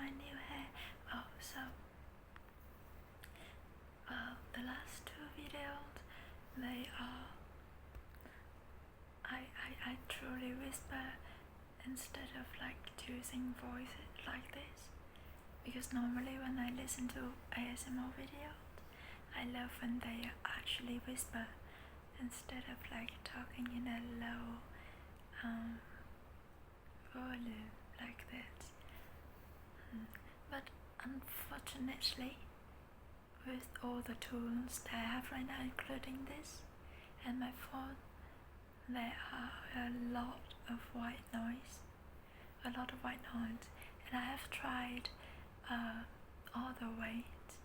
my new hair. Oh, so the last two videos, they are I truly whisper instead of like using voices like this, because normally when I listen to ASMR videos, I love when they actually whisper instead of like talking in a low volume like this. But unfortunately, with all the tools that I have right now, including this and my phone, there are a lot of white noise, and I have tried all the ways,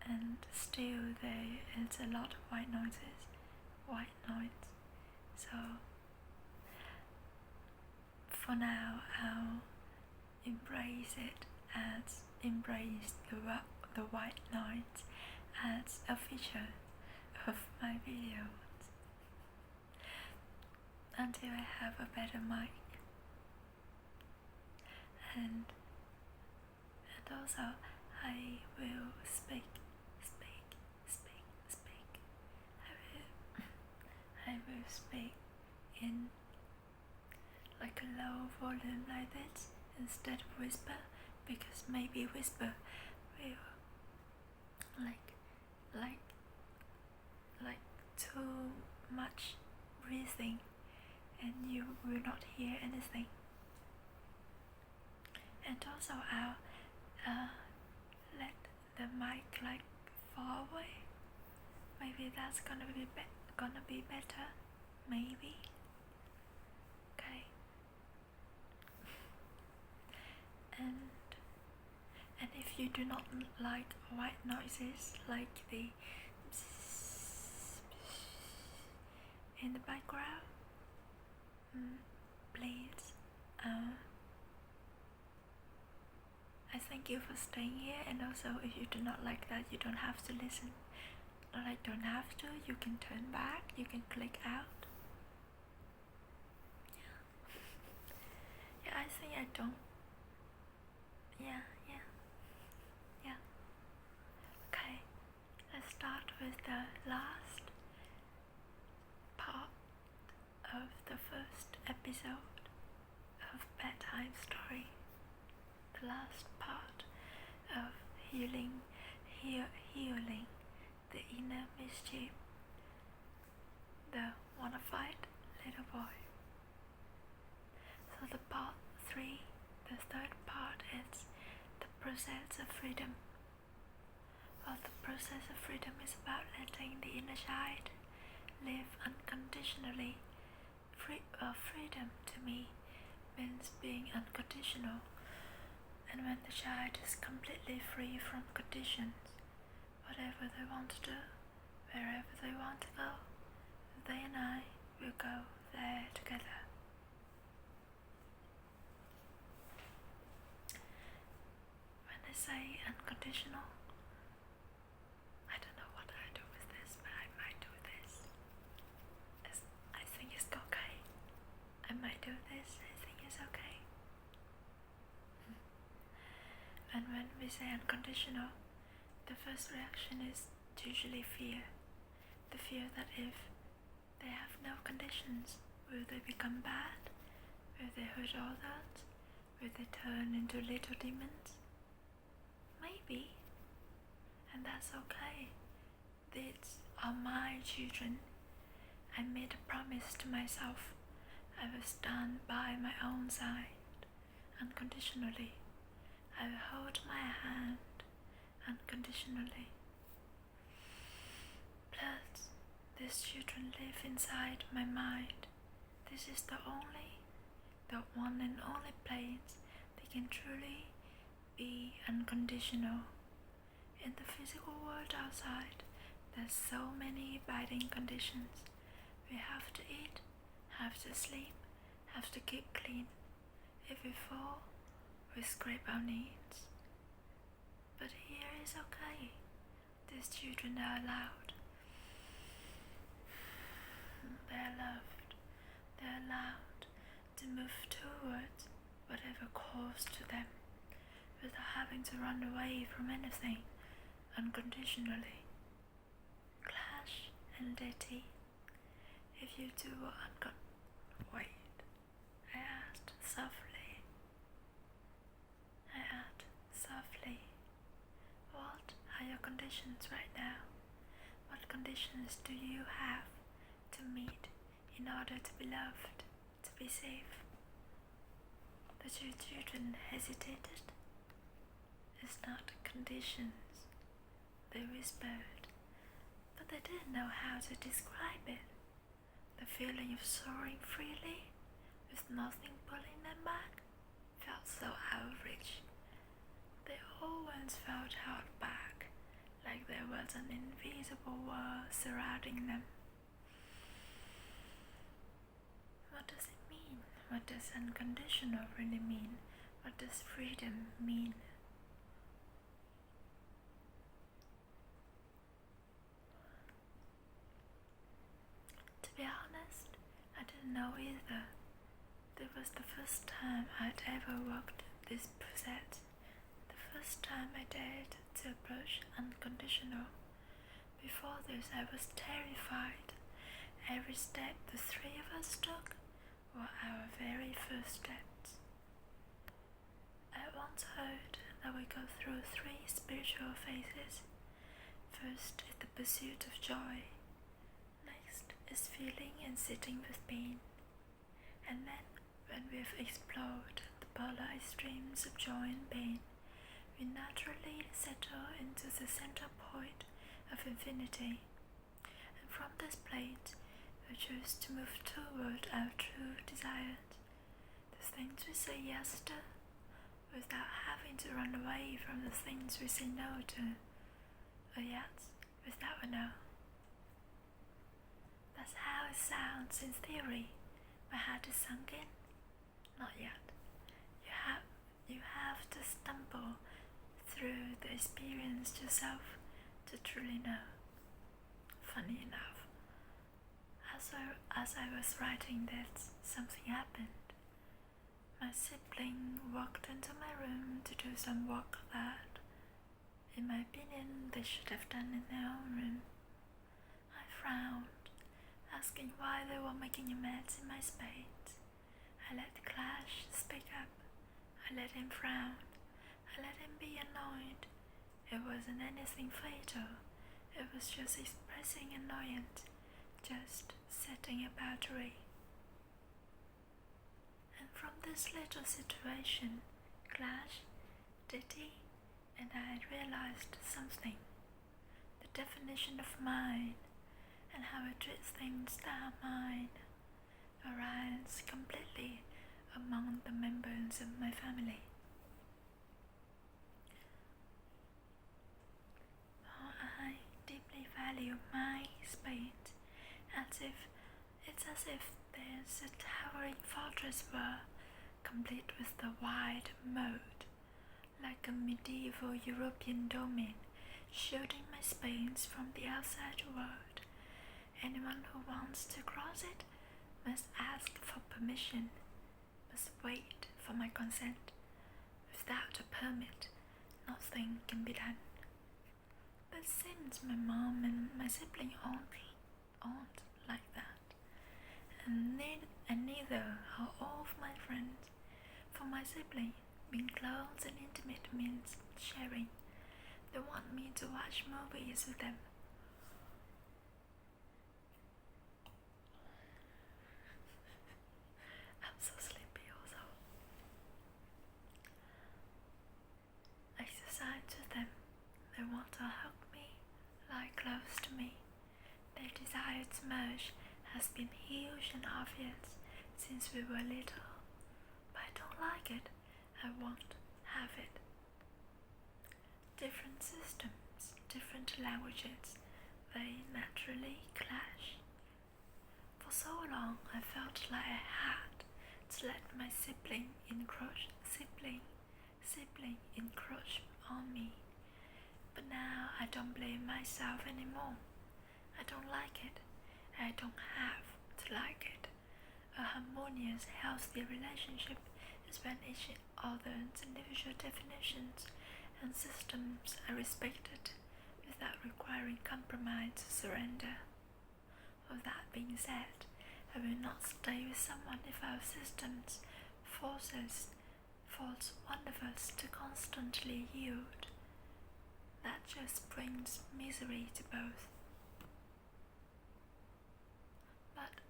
and still there is a lot of white noise. So for now, I'll embrace the white noise as a feature of my videos until I have a better mic. And also I will speak. I will speak in like a low volume like this instead of whisper, because maybe whisper will like too much breathing and you will not hear anything. And also I'll let the mic like far away. Maybe that's gonna be better. Maybe. Okay. And if you do not like white noises like the in the background, please, I thank you for staying here. And also, if you do not like that, you don't have to listen. Not like don't have to, you can turn back, you can click out. Yeah, I think I don't. Yeah. Okay, let's start with the last part of the first episode of Bedtime Story. The last part of healing the inner mischief, the wanna fight little boy. So the part 3, the third part, is the process of freedom. Well, the process of freedom is about letting the inner child live unconditionally. Freedom to me means being unconditional, and when the child is completely free from conditions, whatever they want to do, wherever they want to go, they and I will go there together. When I say unconditional, I don't know what I do with this, but I might do this. I think it's okay. I might do this, I think it's okay. And when we say unconditional, the first reaction is usually fear. The fear that if they have no conditions, will they become bad? Will they hurt others? Will they turn into little demons? Maybe. And that's okay. These are my children. I made a promise to myself. I will stand by my own side unconditionally. I will hold my hand unconditionally. Plus, these children live inside my mind. This is the one and only place they can truly be unconditional. In the physical world outside, there's so many abiding conditions. We have to eat, have to sleep, have to keep clean. If we fall, we scrape our knees. But here is okay. These children are allowed. They're loved. They're allowed to move towards whatever calls to them. without having to run away from anything unconditionally. Clash and deity. If you do wait, I asked softly. What are your conditions right now? What conditions do you have to meet in order to be loved, to be safe? The two children hesitated. It's not conditions, they whispered, but they didn't know how to describe it. The feeling of soaring freely, with nothing pulling them back, felt so average. They all once felt held back, like there was an invisible wall surrounding them. What does it mean? What does unconditional really mean? What does freedom mean? To be honest, I didn't know either. It was the first time I'd ever walked this process, the first time I dared to approach unconditional. Before this, I was terrified. Every step the three of us took were our very first steps. I once heard that we go through 3 spiritual phases. First is the pursuit of joy. Next is feeling and sitting with pain. And then, when we've explored the polar extremes of joy and pain, we naturally settle into the center point of infinity. And from this place, we choose to move toward our true desires, the things we say yes to, without having to run away from the things we say no to, a yes without a no. That's how it sounds in theory. My heart is sunk in. Not yet. You have to stumble through the experience yourself to truly know. Funny enough, as I was writing this, something happened. My sibling walked into my room to do some work that, in my opinion, they should have done in their own room. I frowned, asking why they were making a mess in my space. I let Clash speak up. I let him frown. I let him be annoyed. It wasn't anything fatal. It was just expressing annoyance, just setting a boundary. And from this little situation, Clash, Diddy, and I realized something. The definition of mine and how I treat things that are mine arises completely among the members of my family. I deeply value my space, it's as if there's a towering fortress wall, complete with the wide moat, like a medieval European domain, shielding my space from the outside world. Anyone who wants to cross it must ask for permission, must wait for my consent. Without a permit, nothing can be done. But since my mom and my sibling aren't like that, and neither are all of my friends, for my sibling, being close and intimate means sharing. They want me to watch movies with them. I'm so sleepy also. Exercise with them. They want to hug me, lie close to me. Their desire to merge has been huge and obvious since we were little. But I don't like it. I won't have it. Different systems, different languages, they naturally clash. For so long I felt like I had to let my sibling encroach on me. But now I don't blame myself anymore. I don't like it. I don't have to like it. A harmonious, healthy relationship is when each other's individual definitions and systems are respected without requiring compromise or surrender. With that being said, I will not stay with someone if our systems force one of us to constantly yield. That just brings misery to both. But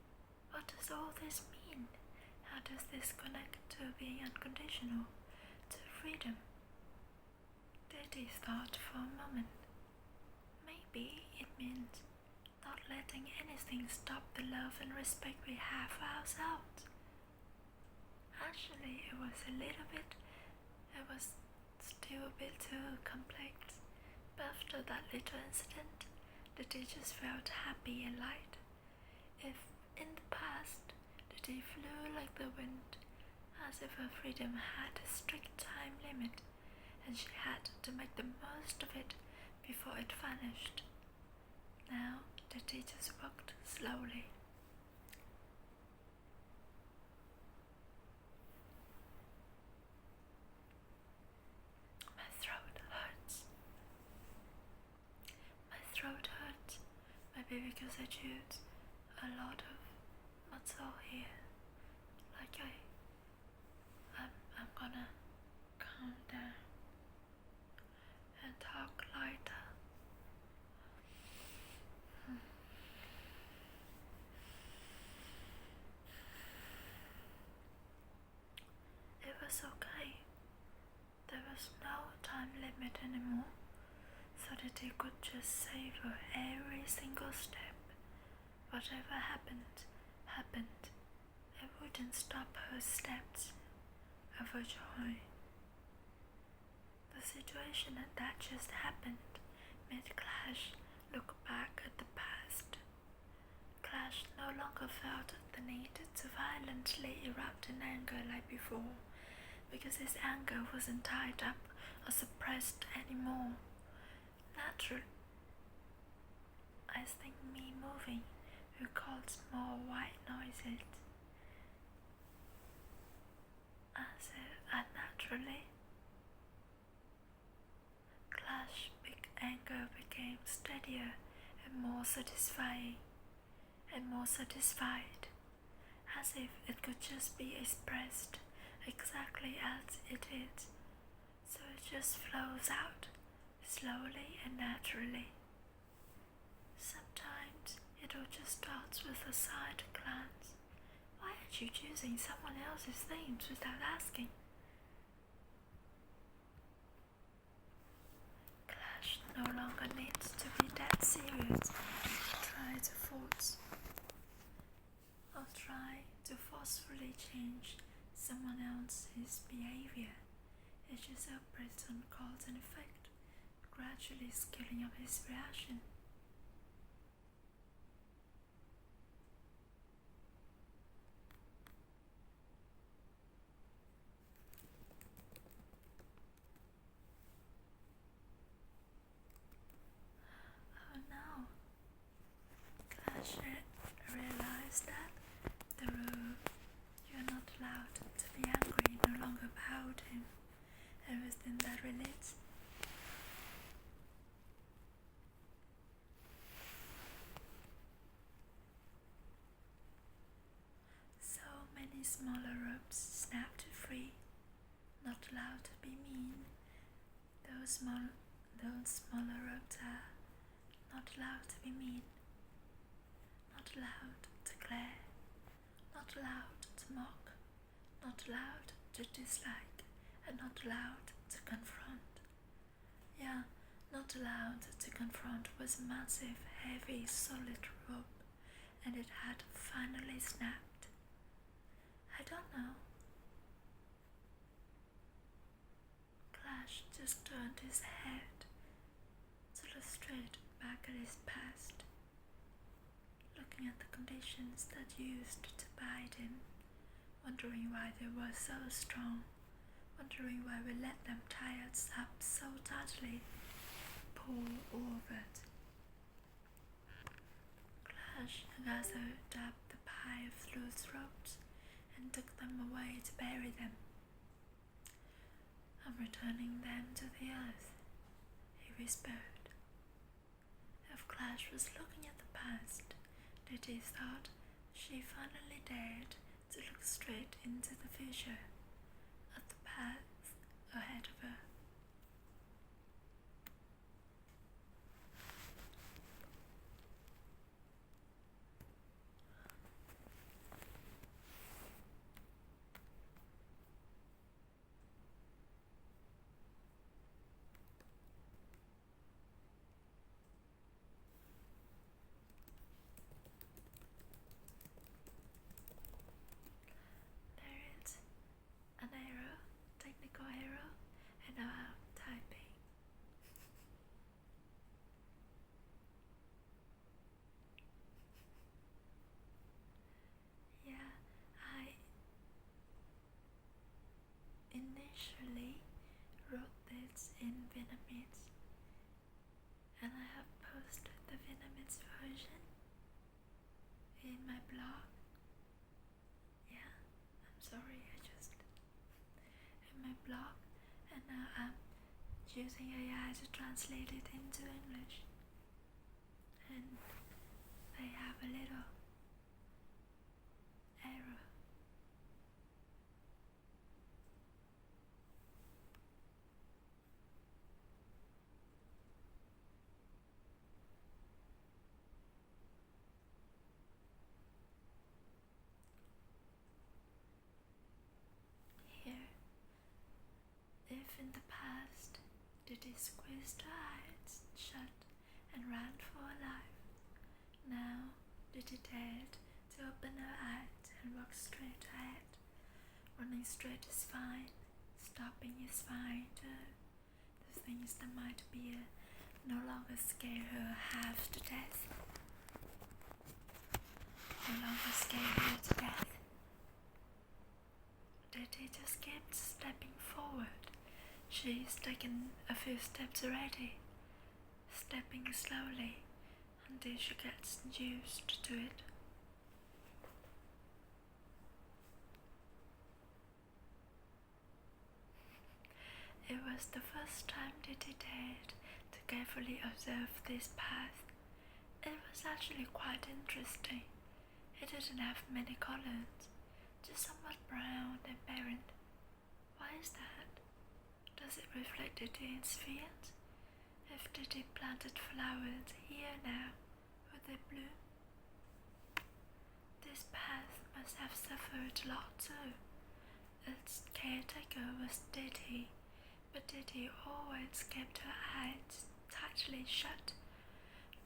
what does all this mean? How does this connect to being unconditional, to freedom? Didi thought for a moment. Maybe it means not letting anything stop the love and respect we have for ourselves. Actually, it was still a bit too complex, but after that little incident, the teachers felt happy and light. If in the past, the day flew like the wind, as if her freedom had a strict time limit, and she had to make the most of it before it vanished. Now, the teachers walked slowly. My throat hurts. Maybe because I chewed a lot of muscle here. I'm gonna calm down and talk lighter. It was okay. There was no time limit anymore, so that they could just savor every single step. Whatever happened. It wouldn't stop her steps overjoyed. The situation that just happened made Clash look back at the past. Clash no longer felt the need to violently erupt in anger like before, because his anger wasn't tied up or suppressed anymore. Naturally, I think me moving recalled small white noises. As if unnaturally, Clash's big anger became steadier and more satisfied, as if it could just be expressed exactly as it is, so it just flows out slowly and naturally. Sometimes it all just starts with a side glance. Why aren't you choosing someone else's themes without asking? Clash no longer needs to be that serious try to forcefully change someone else's behavior. It just operates on cause and effect, gradually scaling up his reaction. Oh no! Clash realized that the rule "you're not allowed to be angry" no longer bowed him, and within that relates so many smaller ropes snapped free. Not allowed to be mean. Those smaller ropes are not allowed to be mean. Not allowed to glare. Not allowed to mock. Not allowed to dislike. And not allowed to confront. Yeah, not allowed to confront was a massive, heavy, solid rope, and it had finally snapped. I don't know. Clash just turned his head to look straight back at his past, looking at the conditions that used to bind him, wondering why they were so strong, wondering why we let them tie us up so tightly. Poor Orbit. Clash gathered up the pile of loose ropes and took them away to bury them. I'm returning them to the earth, he whispered. If Clash was looking at the past, Diddy thought she finally dared to look straight into the future, at the path ahead of her. There is an error, technical error, in our typing. Yeah, I initially wrote this in Vietnamese, and I have posted the Vietnamese version in my blog. Yeah, I'm sorry, in my blog, and now I'm using AI to translate it into English, and they have a little error. Here, if in the past Diddy squeezed her eyes shut and ran for her life, now Diddy dared to open her eyes and walk straight ahead. Running straight is fine, stopping is fine too. The things that might be no longer scare her half to death. No longer scare her to death. Diddy just kept stepping forward. She's taken a few steps already, stepping slowly until she gets used to it. It was the first time Diddy dared to carefully observe this path. It was actually quite interesting. It didn't have many colors, just somewhat brown and barren. Why is that? Does it reflect Diddy's fields? If Diddy planted flowers here now, would they bloom? This path must have suffered a lot too. Its caretaker was Diddy, but Diddy always kept her eyes tightly shut.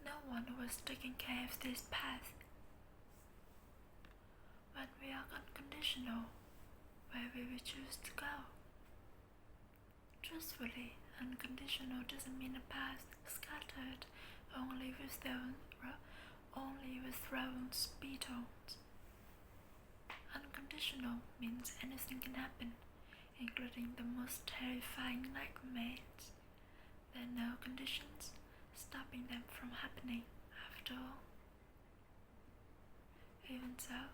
No one was taking care of this path. When we are unconditional, where will we choose to go? Truthfully, unconditional doesn't mean a path scattered only with thrones beetles. Unconditional means anything can happen, including the most terrifying nightmares. There are no conditions stopping them from happening after all. Even so,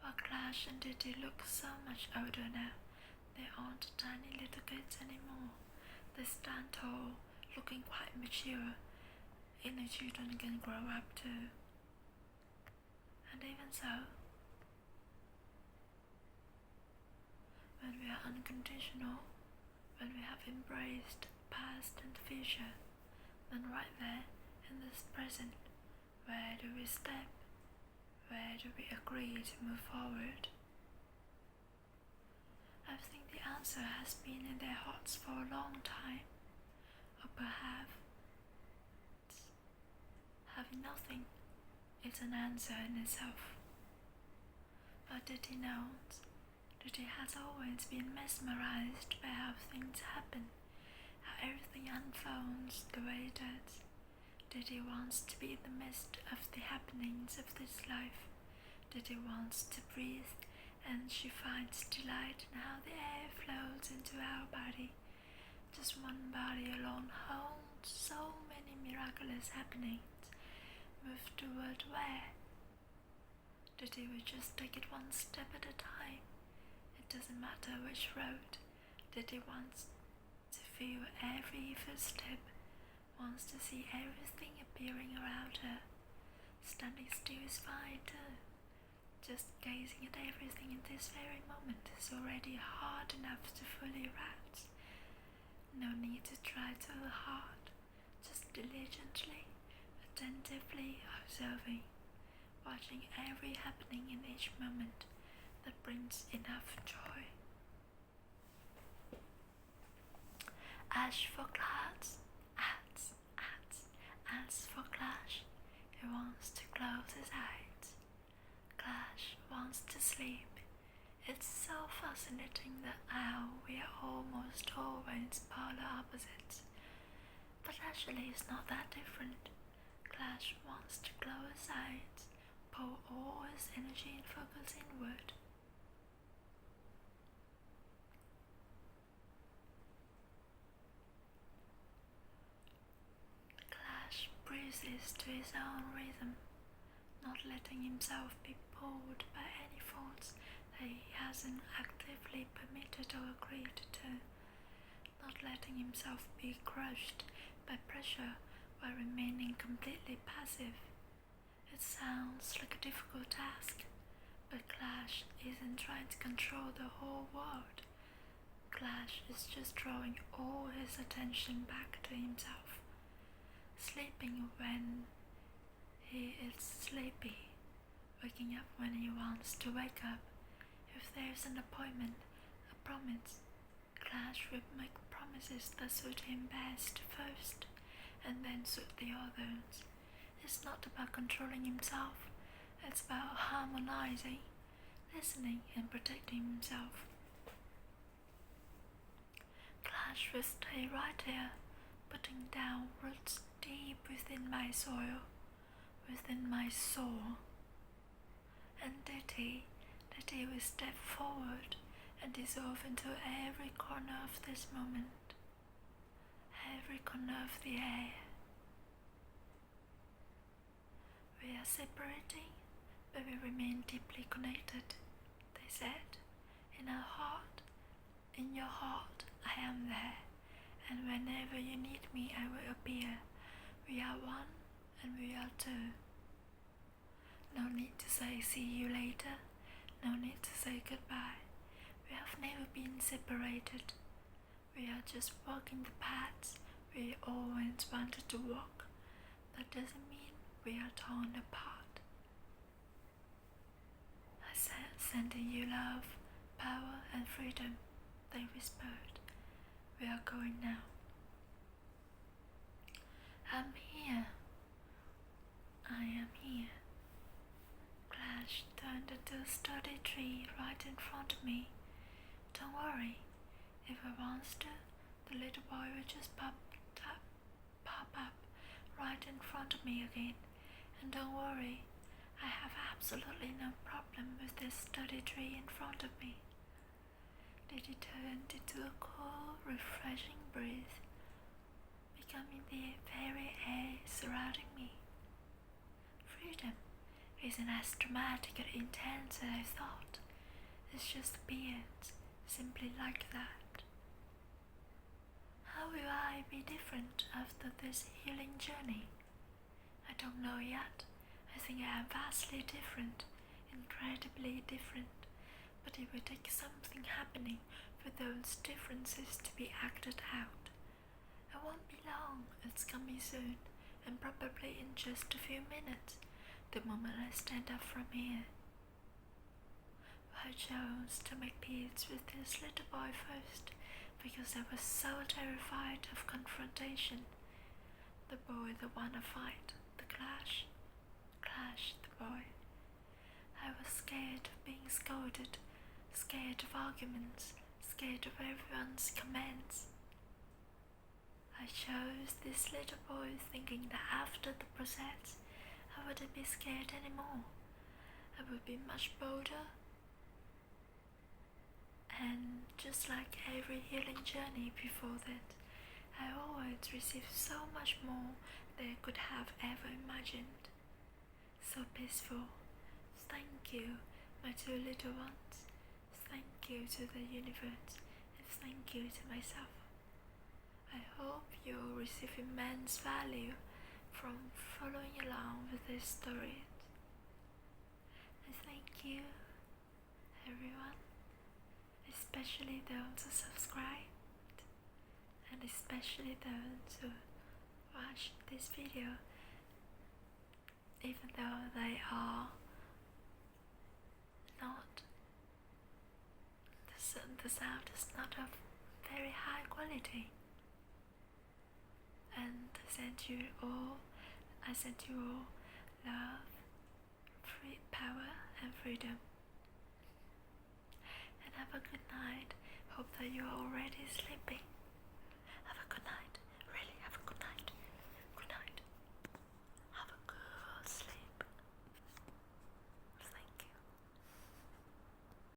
while Clash and Diddy look so much older now, they aren't tiny little kids anymore. They stand tall, looking quite mature. Inner children can grow up too. And even so, when we are unconditional, when we have embraced past and future, then right there in this present, where do we step? Where do we agree to move forward? I think the answer has been in their hearts for a long time, or perhaps having nothing is an answer in itself. But Diddy knows. Diddy has always been mesmerized by how things happen, how everything unfolds the way it does. Diddy wants to be in the midst of the happenings of this life. Diddy wants to breathe, and she finds delight in how the air flows into our body. Just one body alone holds so many miraculous happenings. Move toward where? Diddy will just take it one step at a time. It doesn't matter which road, Diddy wants to feel every footstep, wants to see everything appearing around her. Standing still is fine too. Just gazing at everything in this very moment is already hard enough to fully wrap. No need to try too hard, just diligently, attentively observing, watching every happening in each moment that brings enough joy. Ash for clouds, ants for Clash. He wants to close his eyes. Clash wants to sleep. It's so fascinating that how we are almost always polar opposites. But actually it's not that different. Clash wants to close his eyes, pour all his energy and focus inward. Clash breathes to his own rhythm, not letting himself be pulled by any thoughts that he hasn't actively permitted or agreed to, not letting himself be crushed by pressure while remaining completely passive. It sounds like a difficult task, but Clash isn't trying to control the whole world. Clash is just drawing all his attention back to himself, sleeping when he is sleepy, waking up when he wants to wake up. If there's an appointment, a promise, Clash will make promises that suit him best first, and then suit the others. It's not about controlling himself, it's about harmonizing, listening and protecting himself. Clash will stay right here, putting down roots deep within my soil, within my soul. And Diddy will step forward and dissolve into every corner of this moment, every corner of the air. We are separating, but we remain deeply connected, they said. In our heart, in your heart, I am there, and whenever you need me, I will appear. We are one, and we are two. No need to say see you later, no need to say goodbye. We have never been separated. We are just walking the paths we always wanted to walk. That doesn't mean we are torn apart. I said, sending you love, power and freedom, they whispered. We are going now. I'm here. I am here. Clash turned into a sturdy tree right in front of me. Don't worry, if I wants to, the little boy will just pop up right in front of me again. And don't worry, I have absolutely no problem with this sturdy tree in front of me. Diddy turned into a cool, refreshing breeze, becoming the very air surrounding me. Freedom isn't as dramatic and intense as I thought. It's just appears, simply like that. How will I be different after this healing journey? I don't know yet. I think I am vastly different, incredibly different, but it will take something happening for those differences to be acted out. It won't be long, it's coming soon, and probably in just a few minutes, the moment I stand up from here. I chose to make peace with this little boy first, because I was so terrified of confrontation. The boy that wanna fight, the Clash the boy. I was scared of being scolded, scared of arguments, scared of everyone's comments. I chose this little boy thinking that after the process, I wouldn't be scared anymore. I would be much bolder. And just like every healing journey before that, I always received so much more than I could have ever imagined. So peaceful. Thank you, my two little ones. Thank thank you to the universe, and thank you to myself. I hope you'll receive immense value from following along with these stories. And thank you, everyone, especially those who subscribed, and especially those who watched this video, even though they are not, the sound is not of very high quality. And I send you all love, free power and freedom. And have a good night. Hope that you are already sleeping.